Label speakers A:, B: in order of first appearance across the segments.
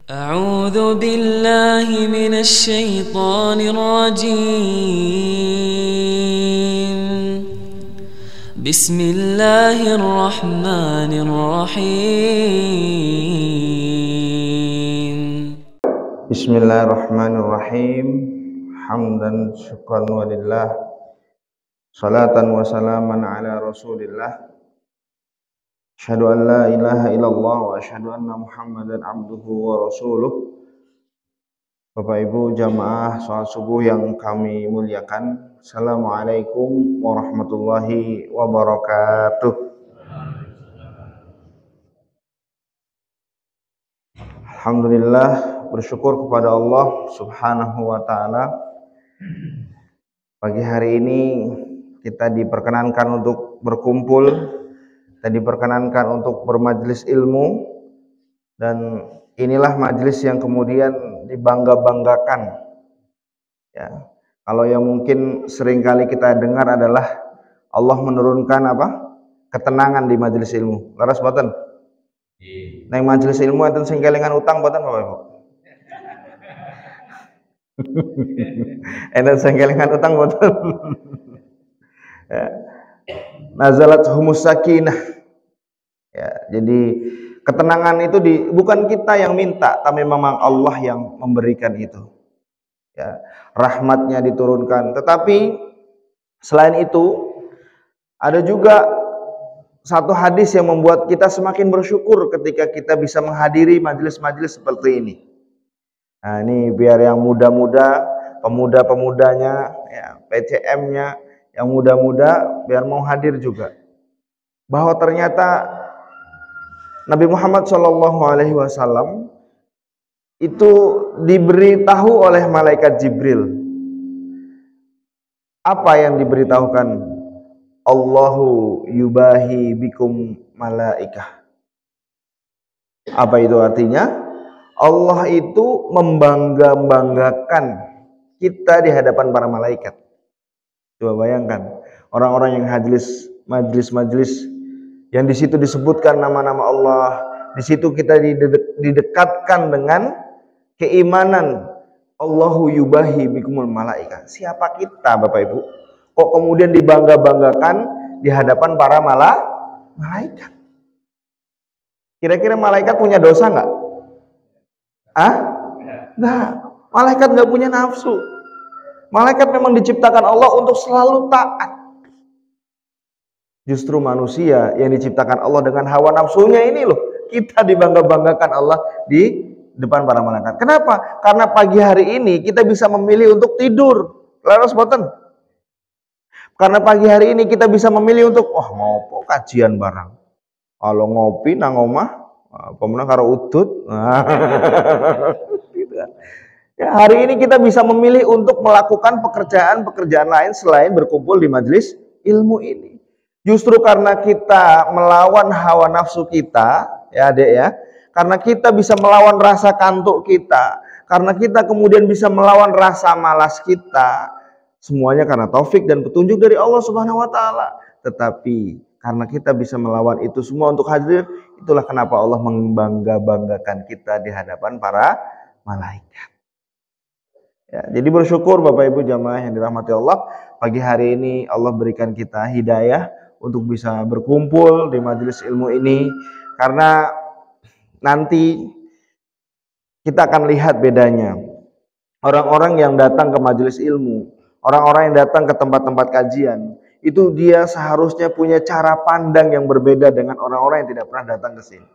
A: أعوذ بالله من الشيطان الرجيم. بسم الله الرحمن الرحيم.
B: بسم الله الرحمن الرحيم. حمدا شكرا ولله. صلاة وسلاما على رسول الله. Asyhadu an la ilaha illallah wa asyhadu anna Muhammadan abduhu wa rasuluh. Bapak Ibu jamaah salat subuh yang kami muliakan, Assalamualaikum warahmatullahi wabarakatuh. Alhamdulillah, bersyukur kepada Allah Subhanahu wa taala. Pagi hari ini kita diperkenankan untuk berkumpul, kita diperkenankan untuk bermajlis ilmu, dan inilah majlis yang kemudian dibangga-banggakan. Ya, kalau yang mungkin seringkali kita dengar adalah Allah menurunkan ketenangan di majlis ilmu. Laras boten? Nang majlis ilmu enten sing kelingan utang boten Bapak Ibu? Enten sing kelingan utang boten? Ya. Nazalat humus sakinah. Ya, jadi ketenangan itu bukan kita yang minta, tapi memang Allah yang memberikan itu. Ya, rahmatnya diturunkan. Tetapi selain itu ada juga satu hadis yang membuat kita semakin bersyukur ketika kita bisa menghadiri majelis-majelis seperti ini. Nah, ini biar yang muda-muda, pemuda-pemudanya, ya, PCM-nya, yang muda-muda biar mau hadir juga, bahwa ternyata Nabi Muhammad SAW itu diberitahu oleh malaikat Jibril. Apa yang diberitahukan? Allahu yubahi bikum malaikah. Apa itu artinya? Allah itu membangga-banggakan kita di hadapan para malaikat. Coba bayangkan, orang-orang yang majlis-majlis yang di situ disebutkan nama-nama Allah, di situ kita didekatkan dengan keimanan Allahu yubahi bikumul malaika. Siapa kita Bapak Ibu? Kok kemudian dibangga-banggakan di hadapan para malaikat? Kira-kira malaikat punya dosa nggak? Nggak. Malaikat nggak punya nafsu. Malaikat memang diciptakan Allah untuk selalu taat. Justru manusia yang diciptakan Allah dengan hawa nafsunya ini loh, kita dibangga-banggakan Allah di depan para malaikat. Kenapa? Karena pagi hari ini kita bisa memilih untuk tidur. Laras boten. Karena pagi hari ini kita bisa memilih untuk ngopo kajian barang. Kalau ngopi nang omah, pemenang karo udut. Gitu kan. Ya, hari ini kita bisa memilih untuk melakukan pekerjaan-pekerjaan lain selain berkumpul di majelis ilmu ini. Justru karena kita melawan hawa nafsu kita, ya Dek ya, karena kita bisa melawan rasa kantuk kita, karena kita kemudian bisa melawan rasa malas kita, semuanya karena taufik dan petunjuk dari Allah Subhanahu wa taala. Tetapi karena kita bisa melawan itu semua untuk hadir, itulah kenapa Allah membangga-banggakan kita di hadapan para malaikat. Ya, jadi bersyukur Bapak Ibu jamaah yang dirahmati Allah, pagi hari ini Allah berikan kita hidayah untuk bisa berkumpul di majelis ilmu ini, karena nanti kita akan lihat bedanya orang-orang yang datang ke majelis ilmu, orang-orang yang datang ke tempat-tempat kajian, itu dia seharusnya punya cara pandang yang berbeda dengan orang-orang yang tidak pernah datang ke sini.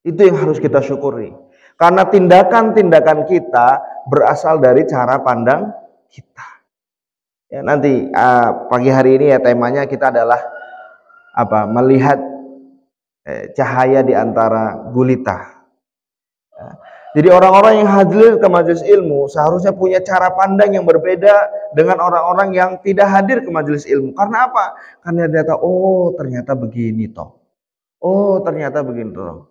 B: Itu yang harus kita syukuri. Karena tindakan-tindakan kita berasal dari cara pandang kita. Ya, nanti pagi hari ini ya temanya kita adalah melihat cahaya di antara gulita. Ya, jadi orang-orang yang hadir ke majelis ilmu seharusnya punya cara pandang yang berbeda dengan orang-orang yang tidak hadir ke majelis ilmu. Karena apa? Karena dia tahu, ternyata begini toh. Oh, ternyata begini toh.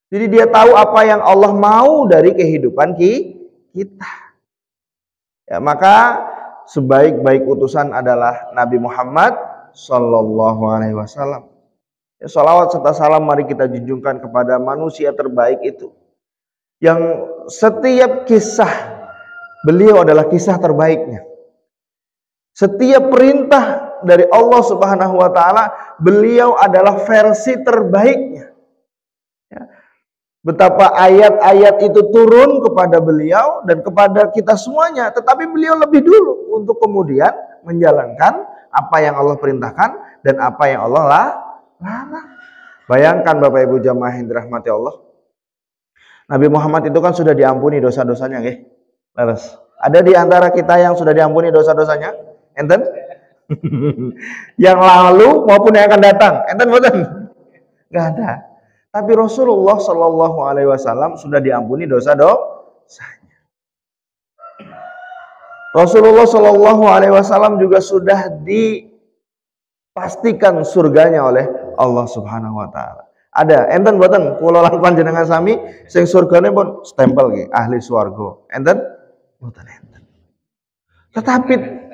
B: Jadi dia tahu apa yang Allah mau dari kehidupan kita. Ya, maka sebaik-baik utusan adalah Nabi Muhammad Sallallahu Alaihi Wasallam. Ya, salawat serta salam mari kita junjungkan kepada manusia terbaik itu, yang setiap kisah beliau adalah kisah terbaiknya. Setiap perintah dari Allah Subhanahu wa taala, beliau adalah versi terbaiknya. Ya. Betapa ayat-ayat itu turun kepada beliau dan kepada kita semuanya, tetapi beliau lebih dulu untuk kemudian menjalankan apa yang Allah perintahkan dan apa yang Allah larang. Bayangkan Bapak Ibu jamaah yang dirahmati Allah, Nabi Muhammad itu kan sudah diampuni dosa-dosanya, nggih. Terus, ada di antara kita yang sudah diampuni dosa-dosanya? Enten? Yang lalu maupun yang akan datang. Enten boten? Enggak ada. Tapi Rasulullah Shallallahu alaihi wasallam sudah diampuni dosa-dosanya. Rasulullah Shallallahu alaihi wasallam juga sudah dipastikan surganya oleh Allah Subhanahu wa taala. Ada enten boten kula lan panjenengan sami sing surgane pun stempel nggih ahli swarga. Enten? Boten enten. Tetapi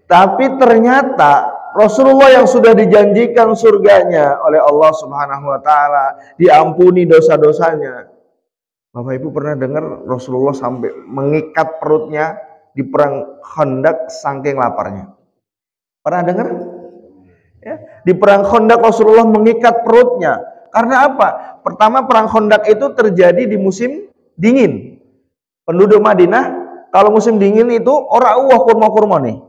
B: tapi ternyata Rasulullah yang sudah dijanjikan surganya oleh Allah Subhanahu wa taala, diampuni dosa-dosanya. Bapak Ibu pernah dengar Rasulullah sampai mengikat perutnya di perang Khandaq saking laparnya? Pernah dengar? Ya, di perang Khandaq Rasulullah mengikat perutnya. Karena apa? Pertama, perang Khandaq itu terjadi di musim dingin. Penduduk Madinah kalau musim dingin itu ora uwah kurma-kurma nih.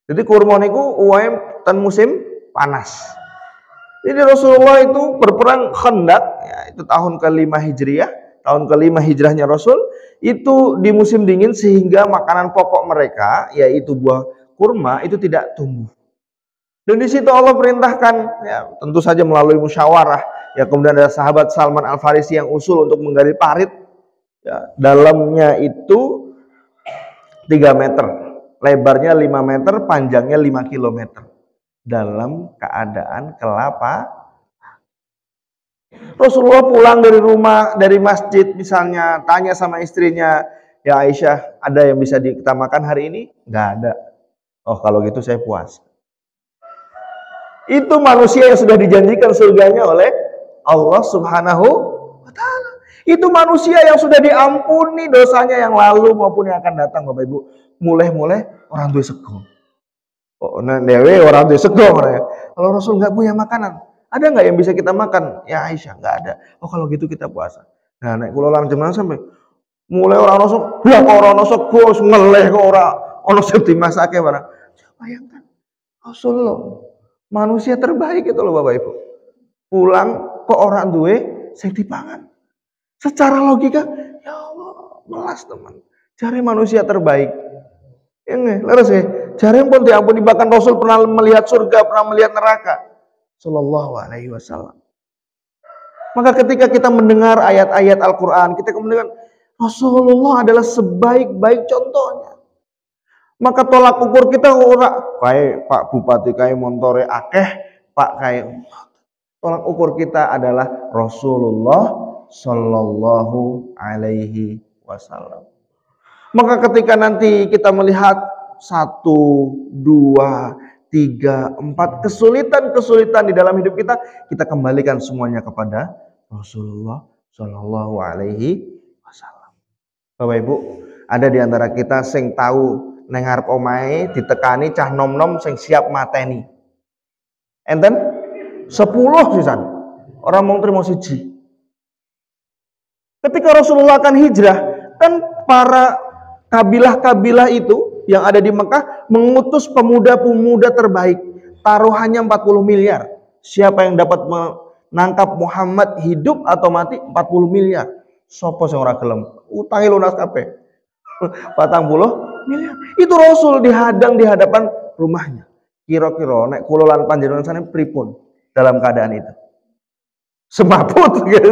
B: Jadi kurma niku uwahe ten musim panas. Jadi Rasulullah itu berperang Khandaq, ya, itu tahun ke-5 Hijriah, tahun ke-5 hijrahnya Rasul, itu di musim dingin sehingga makanan pokok mereka yaitu buah kurma itu tidak tumbuh. Dan di situ Allah perintahkan, ya, tentu saja melalui musyawarah, ya, kemudian ada sahabat Salman Al-Farisi yang usul untuk menggali parit, ya, dalamnya itu 3 meter, lebarnya 5 meter, panjangnya 5 kilometer. Dalam keadaan kelapa. Rasulullah pulang dari rumah, dari masjid misalnya, tanya sama istrinya, ya Aisyah, ada yang bisa kita makan hari ini? Nggak ada. Oh, kalau gitu saya puas. Itu manusia yang sudah dijanjikan surganya oleh Allah Subhanahu wa taala. Itu manusia yang sudah diampuni dosanya yang lalu maupun yang akan datang, Bapak Ibu. Mulai-mulai orang tua sego. Oh, nah dewe orang tua sego. Kalau Rasul nggak punya makanan, ada nggak yang bisa kita makan? Ya Aisyah, nggak ada. Oh, kalau gitu kita puasa. Nah, nek kula lan jemaah sampai mulai orang Rasul, blak orang Rasul sego ngeleh kok ora ono sing dimasake barang. Bayangkan Rasulullah, manusia terbaik itu loh Bapak Ibu. Pulang ke orang duwe sing dipangan. Secara logika, ya Allah, melas teman. Cari manusia terbaik. Ini, leres ya. Cari pun diampuni, bahkan Rasul pernah melihat surga, pernah melihat neraka. Sallallahu alaihi wasallam. Maka ketika kita mendengar ayat-ayat Al-Quran, kita mendengar Rasulullah adalah sebaik-baik contohnya. Maka tolak ukur kita ora kayak Pak Bupati kayak montore akeh, Pak kayak tolak ukur kita adalah Rasulullah Sallallahu alaihi wasallam. Maka ketika nanti kita melihat 1, 2, 3, 4 kesulitan-kesulitan di dalam hidup kita, kita kembalikan semuanya kepada Rasulullah Sallallahu alaihi wasallam. Bapak Ibu, ada di antara kita sing tahu neng ngarep omahe ditekani cah nom-nom sing siap mateni. Enten 10 sisan. Orang mau terima siji. Ketika Rasulullah akan hijrah, kan para kabilah-kabilah itu yang ada di Mekah mengutus pemuda-pemuda terbaik. Taruhannya 40 miliar. Siapa yang dapat menangkap Muhammad hidup atau mati 40 miliar. Sopo sing ora gelem? Utangi lunas kabeh. 40 miliar. Itu Rasul dihadang di hadapan rumahnya. Kira-kira nek kula lan panjenengan sana pripun dalam keadaan itu? Semaput gitu.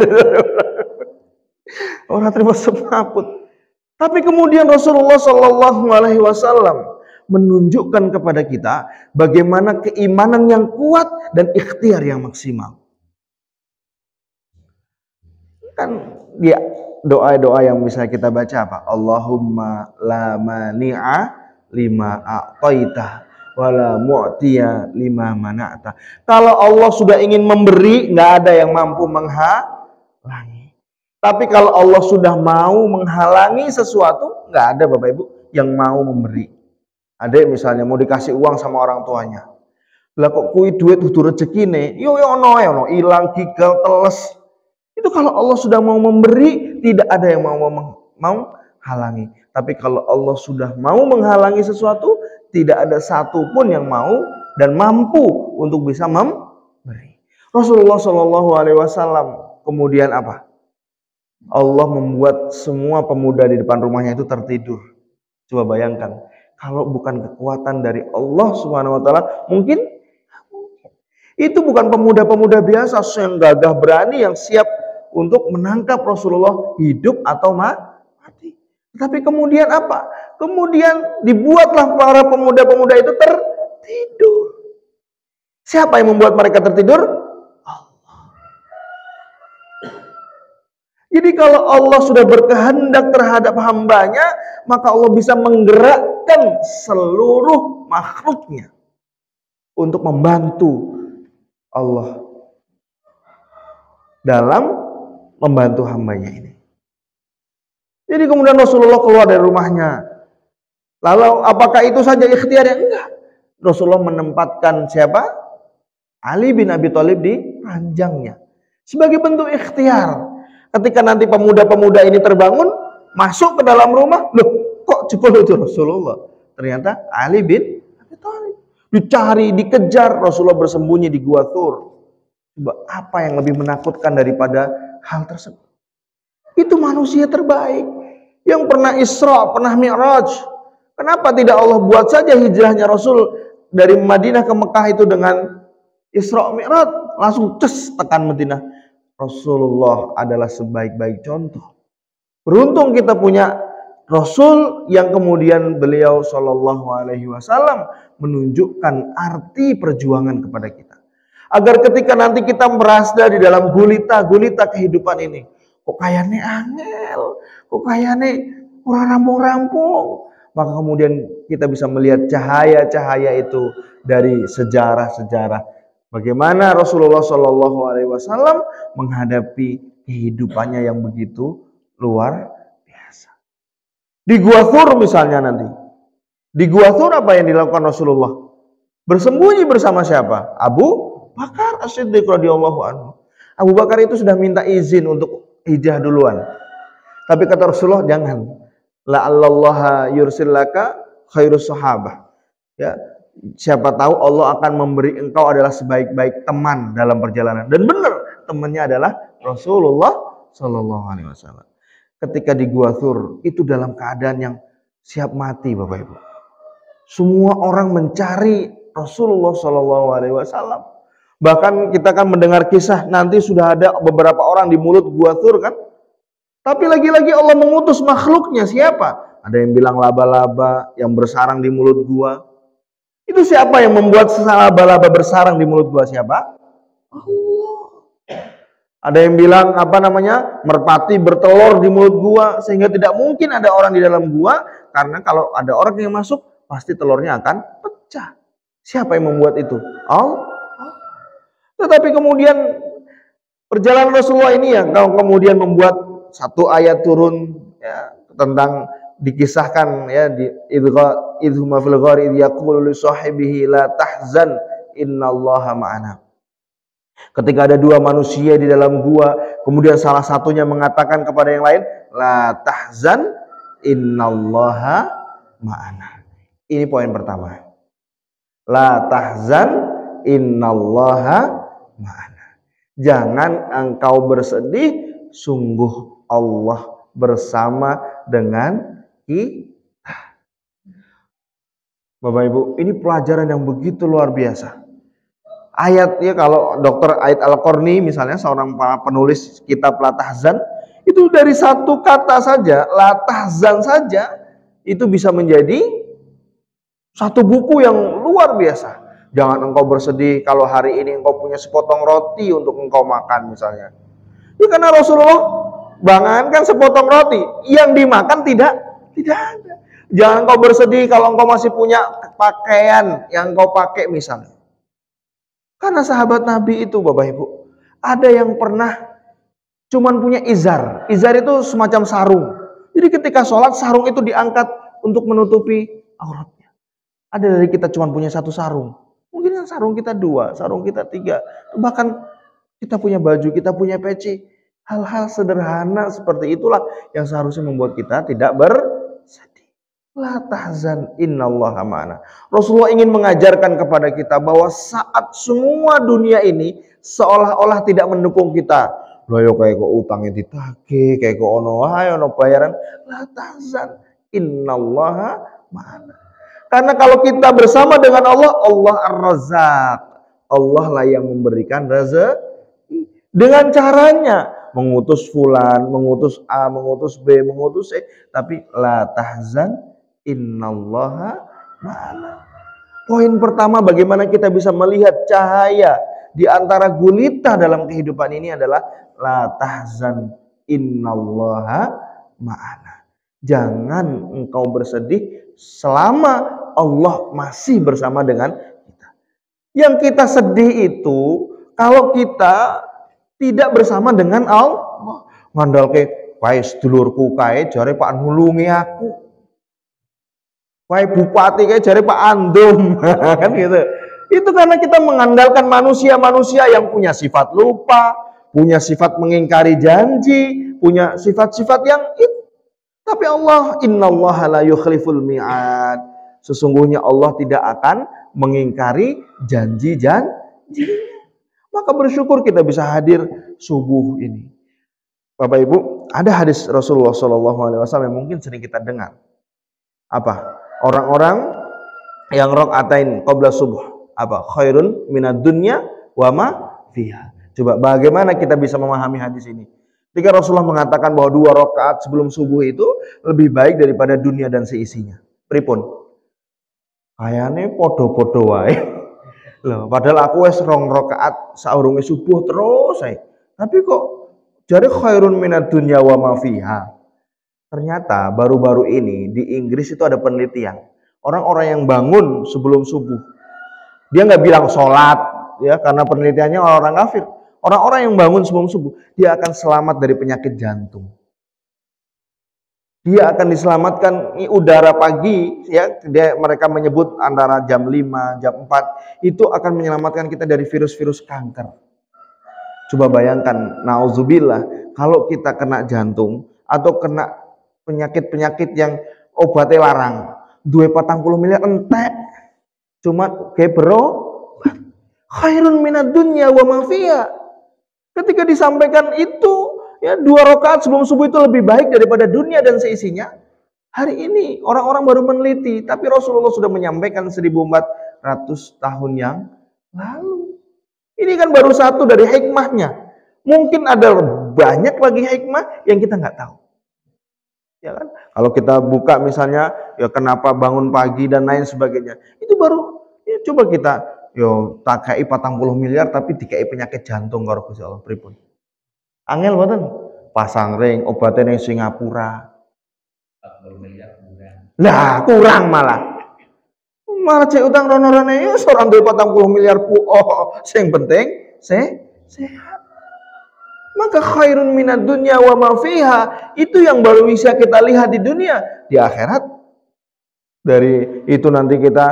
B: Orang terima semaput. Tapi kemudian Rasulullah Shallallahu alaihi wasallam menunjukkan kepada kita bagaimana keimanan yang kuat dan ikhtiar yang maksimal. Kan dia doa-doa yang bisa kita baca apa? Allahumma la mani'a lima a'taita wala mu'tiya lima mana'ta. Kalau Allah sudah ingin memberi, nggak ada yang mampu menghalangi. Tapi kalau Allah sudah mau menghalangi sesuatu, nggak ada Bapak Ibu yang mau memberi. Ada misalnya mau dikasih uang sama orang tuanya. Lah kok kui duit kudu rezekine, yo ono ilang gigal teles. Itu kalau Allah sudah mau memberi, tidak ada yang mau halangi. Tapi kalau Allah sudah mau menghalangi sesuatu, tidak ada satupun yang mau dan mampu untuk bisa memberi. Rasulullah Shallallahu Alaihi Wasallam kemudian apa? Allah membuat semua pemuda di depan rumahnya itu tertidur. Coba bayangkan, kalau bukan kekuatan dari Allah Subhanahu Wa Taala, mungkin itu bukan pemuda-pemuda biasa yang gagah berani yang siap untuk menangkap Rasulullah hidup atau mati. Tapi kemudian apa? Kemudian dibuatlah para pemuda-pemuda itu tertidur. Siapa yang membuat mereka tertidur? Allah. Jadi kalau Allah sudah berkehendak terhadap hambanya, maka Allah bisa menggerakkan seluruh makhluknya untuk membantu Allah dalam membantu hambanya ini. Jadi kemudian Rasulullah keluar dari rumahnya. Lalu apakah itu saja ikhtiarnya? Enggak. Rasulullah menempatkan siapa? Ali bin Abi Thalib di ranjangnya. Sebagai bentuk ikhtiar. Ketika nanti pemuda-pemuda ini terbangun, masuk ke dalam rumah, loh kok jebol itu Rasulullah? Ternyata Ali bin Abi Thalib. Dicari, dikejar, Rasulullah bersembunyi di Gua Thur. Coba apa yang lebih menakutkan daripada hal tersebut? Itu manusia terbaik yang pernah Isra, pernah Mi'raj. Kenapa tidak Allah buat saja hijrahnya Rasul dari Madinah ke Mekah itu dengan Isra Mi'raj, langsung tekan Madinah. Rasulullah adalah sebaik-baik contoh. Beruntung kita punya Rasul yang kemudian beliau Shallallahu Alaihi Wasallam menunjukkan arti perjuangan kepada kita. Agar ketika nanti kita merasa di dalam gulita-gulita kehidupan ini, kok kayaknya angel, kok kayaknya orang rampung-rampung, maka kemudian kita bisa melihat cahaya-cahaya itu dari sejarah-sejarah bagaimana Rasulullah Shallallahu Alaihi Wasallam menghadapi kehidupannya yang begitu luar biasa. Di Gua Thur misalnya nanti, di Gua Thur apa yang dilakukan Rasulullah? Bersembunyi bersama siapa? Abu Bakar As-Siddiq radhiyallahu anhu. Abu Bakar itu sudah minta izin untuk hijrah duluan. Tapi kata Rasulullah, jangan. La'allallaha yursilaka khairus sahabah. Ya, siapa tahu Allah akan memberi engkau adalah sebaik-baik teman dalam perjalanan. Dan benar, temannya adalah Rasulullah Shallallahu Alaihi Wasallam. Ketika di Gua Thur itu dalam keadaan yang siap mati, Bapak Ibu. Semua orang mencari Rasulullah Shallallahu Alaihi Wasallam. Bahkan kita kan mendengar kisah nanti sudah ada beberapa orang di mulut Gua Thur kan. Tapi lagi-lagi Allah mengutus makhluknya siapa? Ada yang bilang laba-laba yang bersarang di mulut gua. Itu siapa yang membuat laba-laba bersarang di mulut gua? Siapa? Allah. Ada yang bilang merpati bertelur di mulut gua sehingga tidak mungkin ada orang di dalam gua karena kalau ada orang yang masuk pasti telurnya akan pecah. Siapa yang membuat itu? Allah. Tetapi kemudian perjalanan Rasulullah ini yang kemudian membuat satu ayat turun ya, tentang dikisahkan ya di idhuma fil ghari idh yaqulu li sahibihi la tahzan innallaha ma'ana. Ketika ada dua manusia di dalam gua, kemudian salah satunya mengatakan kepada yang lain, la tahzan innallaha ma'ana. Ini poin pertama. La tahzan innallaha ma'ana. Jangan engkau bersedih, sungguh Allah bersama dengan kita. Bapak Ibu, ini pelajaran yang begitu luar biasa. Ayatnya kalau Dr. Aid Al-Qarni misalnya seorang penulis kitab La Tahzan, itu dari satu kata saja, La Tahzan saja itu bisa menjadi satu buku yang luar biasa. Jangan engkau bersedih kalau hari ini engkau punya sepotong roti untuk engkau makan misalnya. Ya karena Rasulullah bangankan sepotong roti, yang dimakan tidak ada. Jangan kau bersedih kalau engkau masih punya pakaian yang kau pakai misalnya. Karena sahabat Nabi itu Bapak Ibu, ada yang pernah cuman punya izar. Izar itu semacam sarung. Jadi ketika sholat, sarung itu diangkat untuk menutupi auratnya. Ada dari kita cuman punya satu sarung. Mungkin yang sarung kita 2, sarung kita 3. Bahkan kita punya baju, kita punya peci. Hal-hal sederhana seperti itulah yang seharusnya membuat kita tidak bersedih. La tahzan innallaha ma'ana. Rasulullah ingin mengajarkan kepada kita bahwa saat semua dunia ini seolah-olah tidak mendukung kita. Loh yo kayak kok utangnya ditagih, kayak kok ono wae ono bayaran. La tahzan innallaha ma'ana. Karena kalau kita bersama dengan Allah, Allah Ar-Razzaq. Allah lah yang memberikan rezeki. Dengan caranya mengutus fulan, mengutus A, mengutus B, mengutus C, tapi la tahzan innallaha ma'ana. Poin pertama bagaimana kita bisa melihat cahaya di antara gulita dalam kehidupan ini adalah la tahzan innallaha ma'ana. Jangan engkau bersedih selama Allah masih bersama dengan kita. Yang kita sedih itu kalau kita tidak bersama dengan Allah. Ngandal ke kae sedulurku kae jare Pak nulungi aku. Kae bupati kae jare Pak Andum kan gitu. Itu karena kita mengandalkan manusia-manusia yang punya sifat lupa, punya sifat mengingkari janji, punya sifat-sifat yang itu. Tapi Allah, innallaha la yukhliful mi'ad. Sesungguhnya Allah tidak akan mengingkari janji-janjinya. Maka bersyukur kita bisa hadir subuh ini. Bapak Ibu, ada hadis Rasulullah SAW yang mungkin sering kita dengar. Apa? Orang-orang yang rakaatain qabla subuh. Apa? Khairun minad dunya wa ma fiha. Coba bagaimana kita bisa memahami hadis ini? Ketika Rasulullah mengatakan bahwa 2 rakaat sebelum subuh itu lebih baik daripada dunia dan seisinya. Pripun? Kayane podo-podo wae. Loh, padahal aku wis 2 rakaat saurunge subuh terus ae. Tapi kok jare khairun minad dunya wa ma fiha. Ternyata baru-baru ini di Inggris itu ada penelitian. Orang-orang yang bangun sebelum subuh. Dia nggak bilang sholat ya karena penelitiannya orang kafir. Orang-orang yang bangun sebelum subuh, dia akan selamat dari penyakit jantung. Dia akan diselamatkan udara pagi ya, mereka menyebut antara jam 5, jam 4 itu akan menyelamatkan kita dari virus-virus kanker. Coba bayangkan, nauzubillah, kalau kita kena jantung atau kena penyakit-penyakit yang obatnya larang, 240 miliar entek. Cuma kayak bro, khairun minad dunya wa ma fiha. Ketika disampaikan itu, ya 2 rakaat sebelum subuh itu lebih baik daripada dunia dan seisinya. Hari ini orang-orang baru meneliti, tapi Rasulullah sudah menyampaikan 1400 tahun yang lalu. Ini kan baru satu dari hikmahnya. Mungkin ada banyak lagi hikmah yang kita nggak tahu. Ya kan? Kalau kita buka misalnya, ya kenapa bangun pagi dan lain sebagainya. Itu baru, ya coba kita yo takai 40 miliar tapi dikai penyakit jantung karo Gusti Allah pripun. Angel mboten? Pasang ring obatnya ning Singapura. 40 miliar kurang. Lah, kurang malah. Malah cek utang rono-rone ya seorang duwe 40 miliar sing penting sehat. Maka khairun minad dunya wa ma fiha itu yang baru bisa kita lihat di dunia, di akhirat. Dari itu nanti kita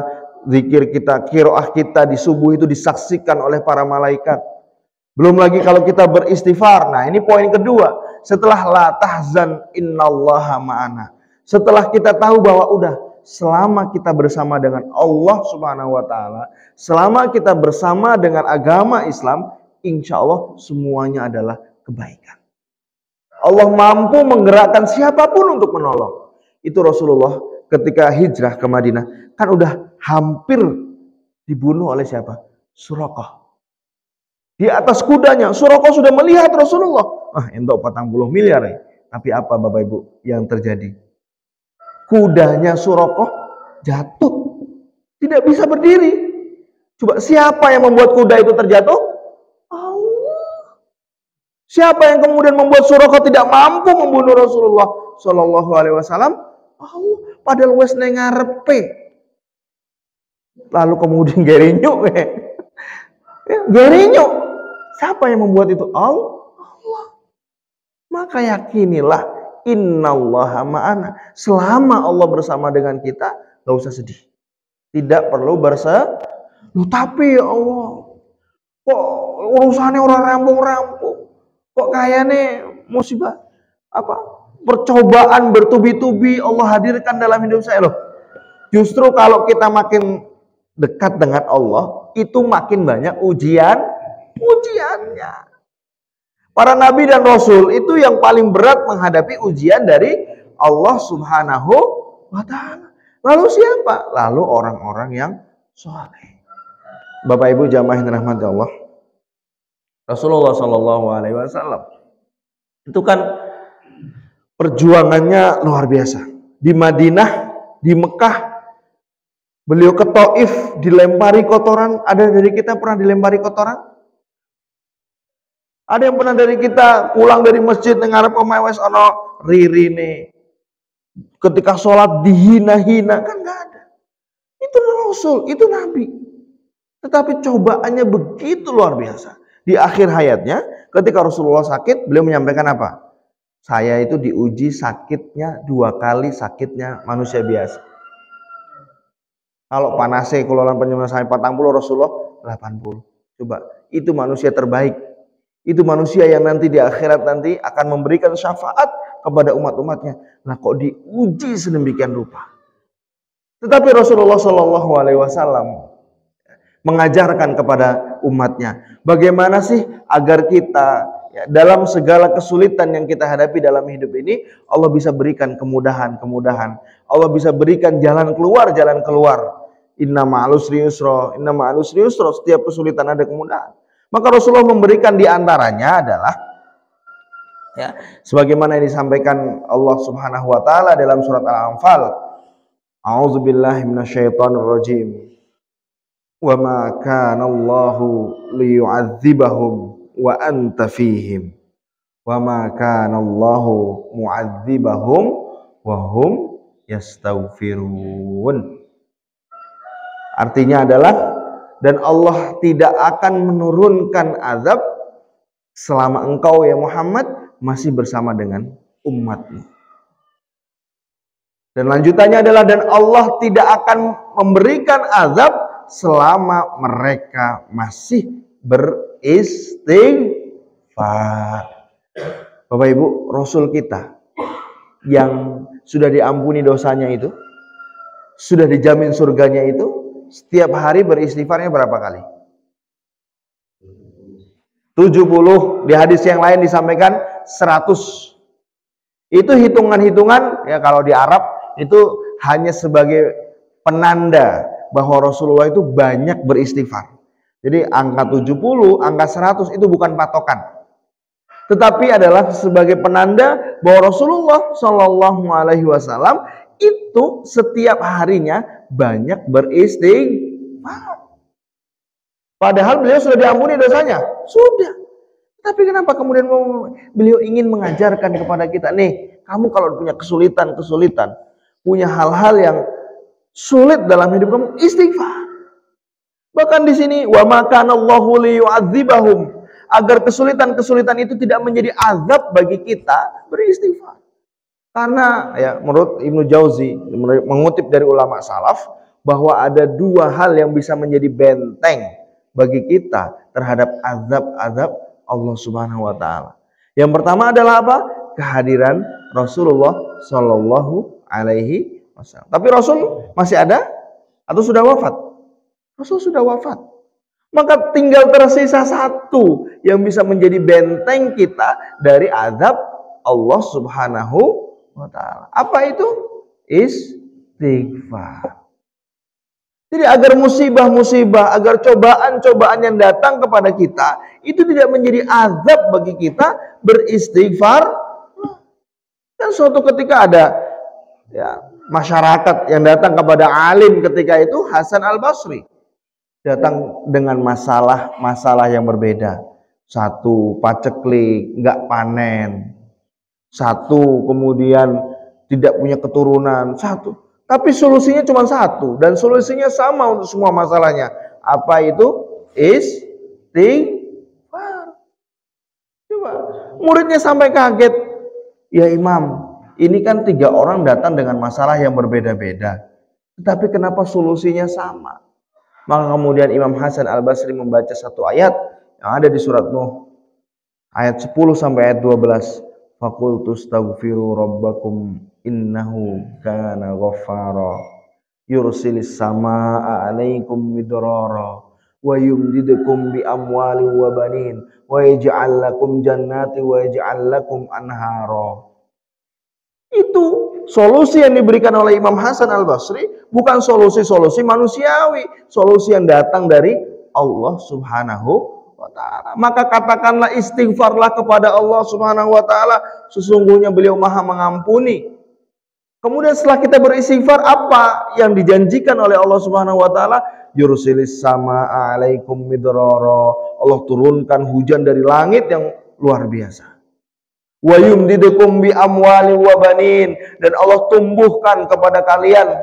B: zikir kita, qiraah kita di subuh itu disaksikan oleh para malaikat. Belum lagi kalau kita beristighfar. Nah, ini poin kedua. Setelah la tahzan innallaha ma'ana. Setelah kita tahu bahwa udah selama kita bersama dengan Allah Subhanahu wa taala, selama kita bersama dengan agama Islam, insya Allah semuanya adalah kebaikan. Allah mampu menggerakkan siapapun untuk menolong. Itu Rasulullah ketika hijrah ke Madinah kan udah hampir dibunuh oleh siapa? Suraqah. Di atas kudanya, Suraqah sudah melihat Rasulullah. Entuk 40 miliar ya. Tapi apa Bapak Ibu yang terjadi? Kudanya Suraqah jatuh. Tidak bisa berdiri. Coba siapa yang membuat kuda itu terjatuh? Allah. Siapa yang kemudian membuat Suraqah tidak mampu membunuh Rasulullah Shallallahu Alaihi Wasallam? Allah. padahal wes nang ngarepe. Lalu kemudian gerinyo. Gerinyo. Siapa yang membuat itu? Allah. Maka yakinilah innallaha ma'ana. Selama Allah bersama dengan kita, gak usah sedih. Tidak perlu bersedih. Tapi ya Allah, kok urusannya orang rampung-rampung, kok kayaknya musibah percobaan bertubi-tubi Allah hadirkan dalam hidup saya loh. Justru kalau kita makin dekat dengan Allah, itu makin banyak ujiannya. Para nabi dan rasul itu yang paling berat menghadapi ujian dari Allah Subhanahu wa ta'ala. Lalu siapa? Lalu orang-orang yang saleh. Bapak Ibu jamaah yang dirahmati Allah, Rasulullah Shallallahu Alaihi Wasallam itu kan perjuangannya luar biasa. Di Madinah, di Mekah, beliau ke Taif dilempari kotoran. Ada dari kita pernah dilempari kotoran? Ada yang pernah dari kita pulang dari masjid ngarep omawes ono ririne, ketika sholat dihina-hina? Kan nggak ada. Itu Rasul, itu Nabi. Tetapi cobaannya begitu luar biasa. Di akhir hayatnya, ketika Rasulullah sakit, beliau menyampaikan apa? Saya itu diuji sakitnya 2 kali sakitnya manusia biasa. Kalau panasnya kulolan penyembuhan saya 40, Rasulullah 80. Coba, itu manusia terbaik. Itu manusia yang nanti di akhirat nanti akan memberikan syafaat kepada umat-umatnya. Nah, kok diuji sedemikian rupa? Tetapi Rasulullah Shallallahu Alaihi Wasallam mengajarkan kepada umatnya bagaimana sih agar kita dalam segala kesulitan yang kita hadapi dalam hidup ini, Allah bisa berikan kemudahan-kemudahan. Allah bisa berikan jalan keluar. Inna ma'al usri yusra, inna ma'al usri yusra. Setiap kesulitan ada kemudahan. Maka Rasulullah memberikan diantaranya adalah sebagaimana yang disampaikan Allah Subhanahu wa taala dalam surat Al-Anfal. A'udzubillahi minasyaitonirrajim. Wa ma kana Allahu liyu'adzibahum wa anta fihim wa ma kana Allahu mu'adzibahum wa hum yastaghfirun. Artinya adalah, dan Allah tidak akan menurunkan azab selama engkau ya Muhammad masih bersama dengan umatmu. Dan lanjutannya adalah, dan Allah tidak akan memberikan azab selama mereka masih beristighfar. Bapak Ibu, Rasul kita yang sudah diampuni dosanya itu, sudah dijamin surganya itu, setiap hari beristighfarnya berapa kali? 70. Di hadis yang lain disampaikan 100. Itu hitungan-hitungan ya, kalau di Arab itu hanya sebagai penanda bahwa Rasulullah itu banyak beristighfar. Jadi angka 70, angka 100 itu bukan patokan, tetapi adalah sebagai penanda bahwa Rasulullah Shallallahu Alaihi Wasallam itu setiap harinya banyak beristighfar. Padahal beliau sudah diampuni dosanya, sudah. Tapi kenapa kemudian beliau ingin mengajarkan kepada kita, nih, kamu kalau punya kesulitan, punya hal-hal yang sulit dalam hidup kamu, istighfar. Bahkan di sini, wa makana Allahu liyu'adzibahum, agar kesulitan-kesulitan itu tidak menjadi azab bagi kita, beristighfar. Karena ya menurut Ibnu Jauzi mengutip dari ulama salaf bahwa ada 2 hal yang bisa menjadi benteng bagi kita terhadap azab-azab Allah Subhanahu wa taala. Yang pertama adalah apa? Kehadiran Rasulullah Shallallahu Alaihi Wasallam. Tapi Rasul masih ada atau sudah wafat? Rasul sudah wafat. Maka tinggal tersisa 1 yang bisa menjadi benteng kita dari azab Allah Subhanahu wa taala. Apa itu? Istighfar. Jadi agar musibah-musibah, agar cobaan-cobaan yang datang kepada kita itu tidak menjadi azab bagi kita, beristighfar. Dan suatu ketika ada ya, masyarakat yang datang kepada alim ketika itu, Hasan Al-Basri datang dengan masalah yang berbeda. 1 paceklik, nggak panen. 1 kemudian tidak punya keturunan. 1. Tapi solusinya cuma satu dan solusinya sama untuk semua masalahnya. Apa itu? Istighfar. Coba, muridnya sampai kaget. Ya Imam, ini kan 3 orang datang dengan masalah yang berbeda-beda. Tetapi kenapa solusinya sama? Maka kemudian Imam Hasan Al-Basri membaca satu ayat yang ada di surat Nuh. Ayat 10 sampai ayat 12. Faqultu astaghfiru rabbakum innahu kana ghaffara yursilis samaa'a 'alaikum midrara wa yumdidukum bi amwalin wa banin wa yaj'al lakum jannati wa yaj'al lakum anhara. Itu solusi yang diberikan oleh Imam Hasan Al-Basri, bukan solusi-solusi manusiawi, solusi yang datang dari Allah Subhanahu wa ta'ala. Maka katakanlah istighfarlah kepada Allah Subhanahu wa ta'ala, sesungguhnya beliau Maha mengampuni. Kemudian setelah kita beristighfar, apa yang dijanjikan oleh Allah Subhanahu wa ta'ala? Yursilis samaa'a 'alaikum midrara. Allah turunkan hujan dari langit yang luar biasa. Wa yumdidukum bi amwali wa banin, dan Allah tumbuhkan kepada kalian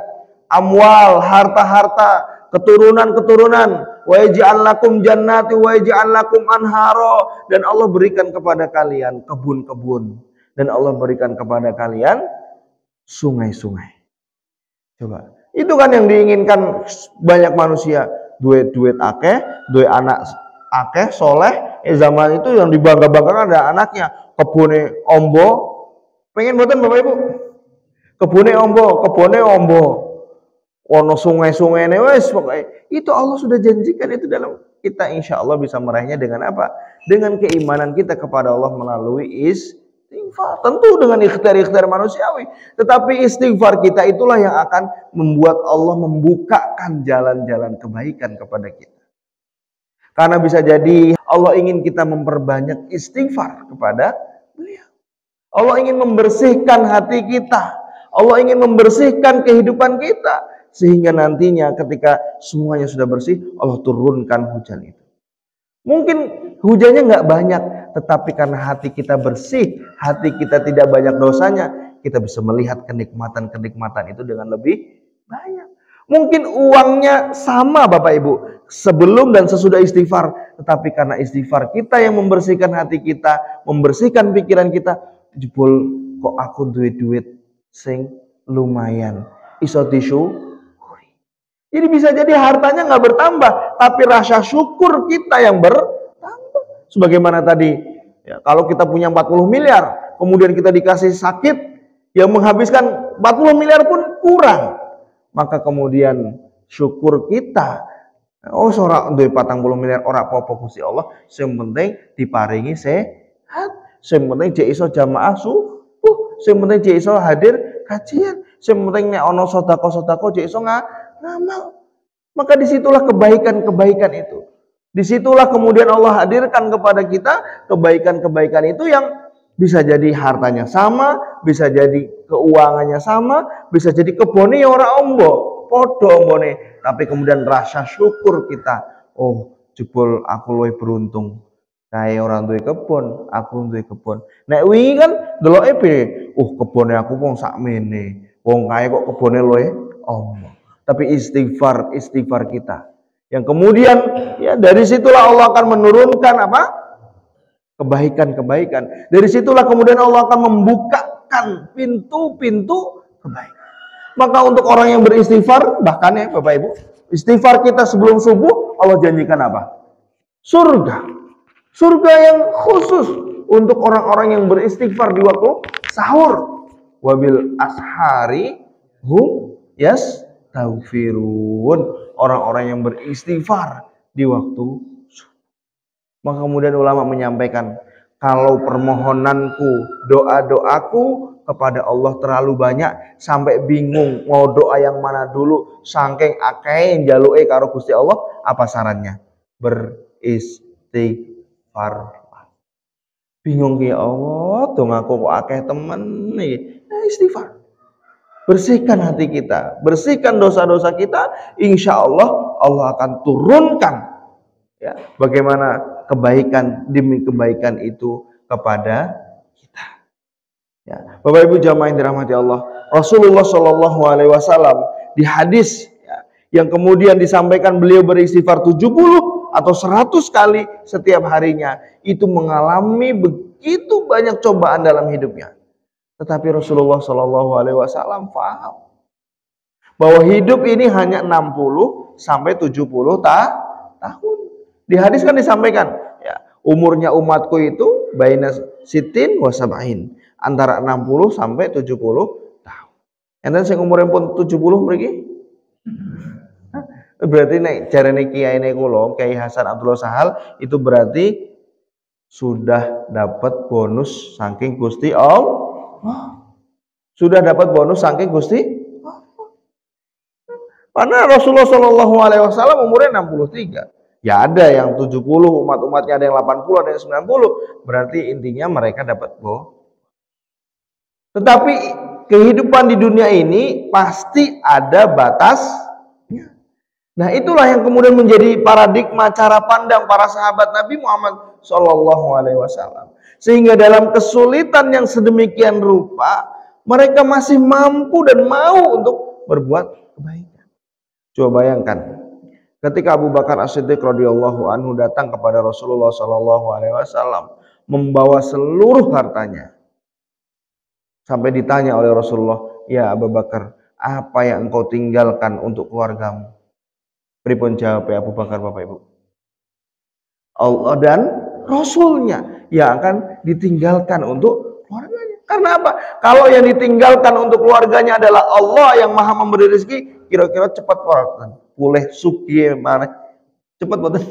B: amwal, harta-harta, keturunan-keturunan. Wa yaj'al lakum jannati wa yaj'al lakum anhara, dan Allah berikan kepada kalian kebun-kebun, dan Allah berikan kepada kalian sungai-sungai. Coba, itu kan yang diinginkan banyak manusia, duit akeh, duit anak akeh, soleh. Zaman itu yang dibangga-banggakan ada anaknya, kebune ombo, pengen boten Bapak Ibu? Kebune ombo, wono sungai-sungai ini, wes pokoknya itu Allah sudah janjikan itu dalam kita, insya Allah bisa meraihnya dengan apa? Dengan keimanan kita kepada Allah melalui istighfar. Tentu dengan ikhtiar-ikhtiar manusiawi, tetapi istighfar kita itulah yang akan membuat Allah membukakan jalan-jalan kebaikan kepada kita. Karena bisa jadi Allah ingin kita memperbanyak istighfar kepada beliau. Allah ingin membersihkan hati kita. Allah ingin membersihkan kehidupan kita. Sehingga nantinya ketika semuanya sudah bersih, Allah turunkan hujan itu. Mungkin hujannya nggak banyak, tetapi karena hati kita bersih, hati kita tidak banyak dosanya, kita bisa melihat kenikmatan-kenikmatan itu dengan lebih banyak. Mungkin uangnya sama Bapak Ibu, sebelum dan sesudah istighfar, tetapi karena istighfar kita yang membersihkan hati kita, membersihkan pikiran kita, jebul kok aku duit sing lumayan, iso disyukuri. Jadi bisa jadi hartanya nggak bertambah, tapi rasa syukur kita yang bertambah. Sebagaimana tadi, ya, kalau kita punya 40 miliar, kemudian kita dikasih sakit yang menghabiskan 40 miliar pun kurang. Maka kemudian syukur kita, oh seorang duwe 40 miliar ora apa-apa Gusti Allah, sing penting diparingi sehat, sing penting jek iso jamaah subuh, sing penting jek iso hadir kajian, sing penting nek ana sedekah-sedekah jek iso ngamal. Maka disitulah kebaikan-kebaikan itu. Disitulah kemudian Allah hadirkan kepada kita kebaikan-kebaikan itu yang bisa jadi hartanya sama, bisa jadi keuangannya sama, bisa jadi kebone ora ombo, podo ombone, tapi kemudian rasa syukur kita, oh jebul aku luwih beruntung, kayak orang duwe kebon, aku duwe kebon. Nek wingi kan deloke piye? Kebone aku kok sakmene, wong kae kok kebone luwih ombo. Tapi istighfar kita, yang kemudian ya dari situlah Allah akan menurunkan apa? Kebaikan-kebaikan. Dari situlah kemudian Allah akan membukakan pintu-pintu kebaikan. Maka untuk orang yang beristighfar, bahkan ya Bapak Ibu, istighfar kita sebelum subuh, Allah janjikan apa? Surga. Surga yang khusus untuk orang-orang yang beristighfar di waktu sahur. Wabil ashari hum yastaghfirun. Orang-orang yang beristighfar di waktu. Maka kemudian ulama menyampaikan, kalau permohonanku, doa-doaku kepada Allah terlalu banyak, sampai bingung mau doa yang mana dulu, saking akeh njaluke karo Gusti Allah, apa sarannya? Beristighfar. Bingung ya Allah, dong aku kok akeh temen nih. Istighfar. Bersihkan hati kita, bersihkan dosa-dosa kita, insya Allah Allah akan turunkan ya, bagaimana kebaikan demi kebaikan itu kepada kita. Ya, Bapak Ibu jamaah yang dirahmati Allah, Rasulullah Shallallahu Alaihi Wasallam di hadis ya, yang kemudian disampaikan beliau beristighfar 70 atau 100 kali setiap harinya, itu mengalami begitu banyak cobaan dalam hidupnya. Tetapi Rasulullah Shallallahu Alaihi Wasallam paham bahwa hidup ini hanya 60 sampai 70 tahun. Di hadis kan disampaikan, ya, umurnya umatku itu baina sitin wa sab'in, antara 60 sampai 70 tahun. Enten sing umure pun 70 mriki. Berarti nek jarane kiai ne kula, Kiai Hasan Abdullah Sahal, itu berarti sudah dapat bonus saking Gusti Allah. Sudah dapat bonus saking Gusti. Karena Rasulullah Shallallahu Alaihi Wasallam umurnya 63. Ya ada yang 70, umat-umatnya ada yang 80, ada yang 90. Berarti intinya mereka dapat Tetapi kehidupan di dunia ini pasti ada batasnya. Nah itulah yang kemudian menjadi paradigma cara pandang para sahabat Nabi Muhammad Shallallahu Alaihi Wasallam. Sehingga dalam kesulitan yang sedemikian rupa, mereka masih mampu dan mau untuk berbuat kebaikan. Coba bayangkan, ketika Abu Bakar As-Siddiq radhiyallahu anhu datang kepada Rasulullah Shallallahu Alaihi Wasallam membawa seluruh hartanya, sampai ditanya oleh Rasulullah, ya Abu Bakar, apa yang engkau tinggalkan untuk keluargamu? Pripun jawab Abu Bakar, Bapak Ibu? Allah dan Rasulnya yang akan ditinggalkan untuk keluarganya. Karena apa? Kalau yang ditinggalkan untuk keluarganya adalah Allah yang maha memberi rezeki, kira-kira cepat boleh suki mana cepat betul.